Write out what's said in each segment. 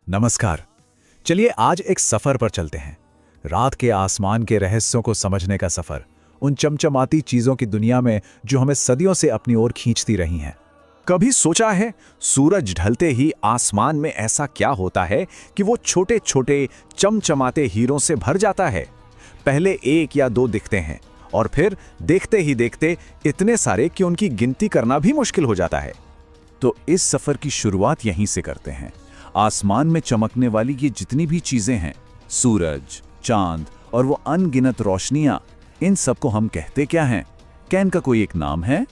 नमस्कार। चलिए आज एक सफर पर चलते हैं। रात के आसमान के रहस्यों को समझने का सफर, उन चमचमाती चीजों की दुनिया में जो हमें सदियों से अपनी ओर खींचती रही हैं। कभी सोचा है सूरज ढलते ही आसमान में ऐसा क्या होता है कि वो छोटे छोटे चमचमाते हीरों से भर जाता है। पहले एक या दो दिखते हैं और फिर देखते ही देखते इतने सारे कि उनकी गिनती करना भी मुश्किल हो जाता है। तो इस सफर की शुरुआत यहीं से करते हैं। आसमान में चमकने वाली ये जितनी भी चीजें हैं, सूरज, चांद और वो अनगिनत रोशनियां, इन सबको हम कहते क्या हैं? क्या इनका कोई एक नाम है?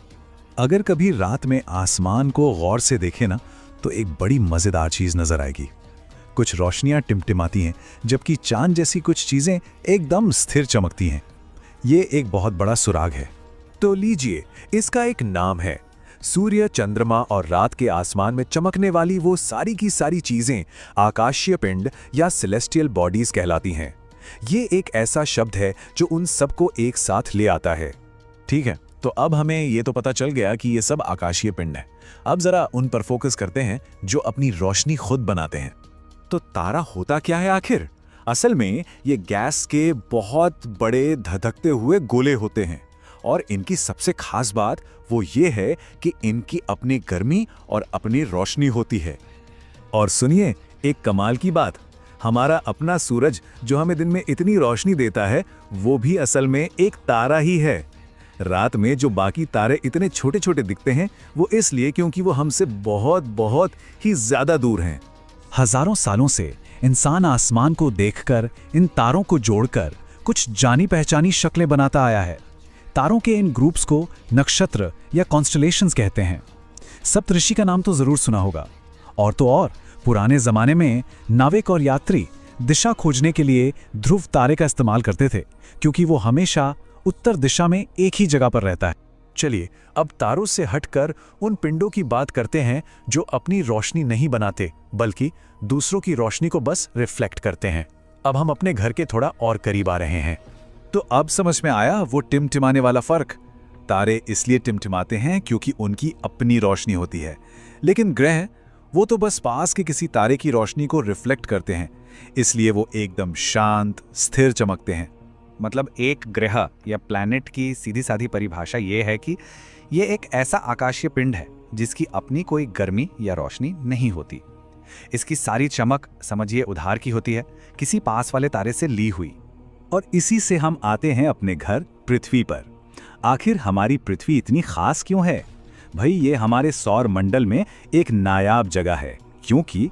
अगर कभी रात में आसमान को गौर से देखें ना, तो एक बड़ी मजेदार चीज नजर आएगी। कुछ रोशनियां टिमटिमाती हैं, जबकि चांद जैसी कुछ चीजें एकदम स्थिर चमकती हैं। ये एक बहुत बड़ा सुराग है। तो लीजिए, इसका एक नाम है। सूर्य, चंद्रमा और रात के आसमान में चमकने वाली वो सारी की सारी चीजें आकाशीय पिंड या सेलेस्टियल बॉडीज कहलाती हैं। ये एक ऐसा शब्द है जो उन सबको एक साथ ले आता है। ठीक है, तो अब हमें ये तो पता चल गया कि ये सब आकाशीय पिंड है। अब जरा उन पर फोकस करते हैं जो अपनी रोशनी खुद बनाते हैं। तो तारा होता क्या है आखिर? असल में ये गैस के बहुत बड़े धधकते हुए गोले होते हैं और इनकी सबसे खास बात वो ये है कि इनकी अपनी गर्मी और अपनी रोशनी होती है। और सुनिए एक कमाल की बात, हमारा अपना सूरज जो हमें दिन में इतनी रोशनी देता है, वो भी असल में एक तारा ही है। रात में जो बाकी तारे इतने छोटे छोटे दिखते हैं, वो इसलिए क्योंकि वो हमसे बहुत बहुत ही ज्यादा दूर हैं। हजारों सालों से इंसान आसमान को देखकर, इन तारों को जोड़कर कुछ जानी पहचानी शक्लें बनाता आया है। तारों के इन ग्रुप्स को नक्षत्र या कॉन्स्टलेशंस कहते हैं। सप्तऋषि का नाम तो जरूर सुना होगा। और तो और पुराने जमाने में नाविक और यात्री दिशा खोजने के लिए ध्रुव तारे का इस्तेमाल करते थे, क्योंकि वो हमेशा उत्तर दिशा में एक ही जगह पर रहता है। चलिए अब तारों से हटकर उन पिंडों की बात करते हैं जो अपनी रोशनी नहीं बनाते, बल्कि दूसरों की रोशनी को बस रिफ्लेक्ट करते हैं। अब हम अपने घर के थोड़ा और करीब आ रहे हैं। तो अब समझ में आया वो टिमटिमाने वाला फर्क। तारे इसलिए टिमटिमाते हैं क्योंकि उनकी अपनी रोशनी होती है, लेकिन ग्रह वो तो बस पास के किसी तारे की रोशनी को रिफ्लेक्ट करते हैं, इसलिए वो एकदम शांत स्थिर चमकते हैं। मतलब एक ग्रह या प्लैनेट की सीधी साधी परिभाषा ये है कि ये एक ऐसा आकाशीय पिंड है जिसकी अपनी कोई गर्मी या रोशनी नहीं होती। इसकी सारी चमक समझिए उधार की होती है, किसी पास वाले तारे से ली हुई। और इसी से हम आते हैं अपने घर पृथ्वी पर। आखिर हमारी पृथ्वी इतनी खास क्यों है? भाई ये हमारे सौर मंडल में एक नायाब जगह है, क्योंकि